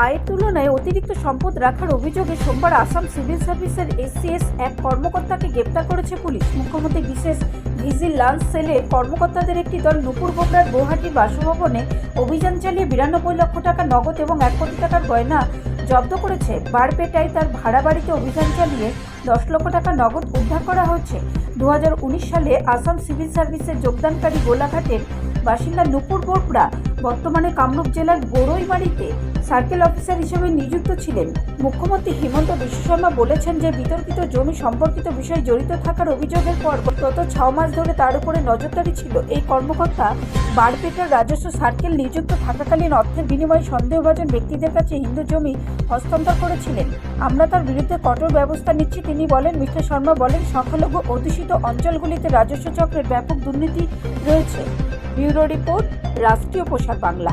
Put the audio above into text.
আয়ের তুলনায় অতিরিক্ত সম্পদ রাখার অভিযোগে সোমবার আসাম সিভিল সার্ভিসের এসসিএস এক কর্মকর্তাকে গ্রেপ্তার করেছে পুলিশ। মুখ্যমন্ত্রী বিশেষ ভিজিল্যান্স সেলের কর্মকর্তাদের একটি দল নুপুর বোবরার গুয়াহাটির বাসভবনে অভিযান চালিয়ে 92 লক্ষ টাকা নগদ এবং 1 কোটি টাকার গয়না জব্দ করেছে। বারপেটায় তার ভাড়া বাড়িতে অভিযান চালিয়ে 10 লক্ষ টাকা নগদ উদ্ধার করা হয়েছে। 2019 সালে আসাম সিভিল সার্ভিসে যোগদানকারী গোলাঘাটের বাসিন্দা নুপুর বোবরা বর্তমানে কামরূপ জেলার বড়ইমারিতে সার্কেল অফিসার হিসেবে নিযুক্ত ছিলেন। মুখ্যমন্ত্রী হিমন্ত বিশ্ব শর্মা বলেছেন যে বিতর্কিত জমি সম্পর্কিত বিষয়ে জড়িত থাকার অভিযোগের পর গত 6 মাস ধরে তার উপরে নজরদারি ছিল। এই কর্মকর্তা বারপেটার রাজস্ব সার্কেল নিযুক্ত থাকাকালীন অর্থের বিনিময়ে সন্দেহভাজন ব্যক্তিদের কাছে হিন্দু জমি হস্তান্তর করেছিলেন। আমরা তার বিরুদ্ধে কঠোর ব্যবস্থা নিচ্ছি, তিনি বলেন। মিস্টার শর্মা বলেন, সংখ্যালঘু অধ্যুষিত অঞ্চলগুলিতে রাজস্ব চক্রের ব্যাপক দুর্নীতি রয়েছে। ব্যুরো রিপোর্ট, রাষ্ট্রীয় প্রসার বাংলা।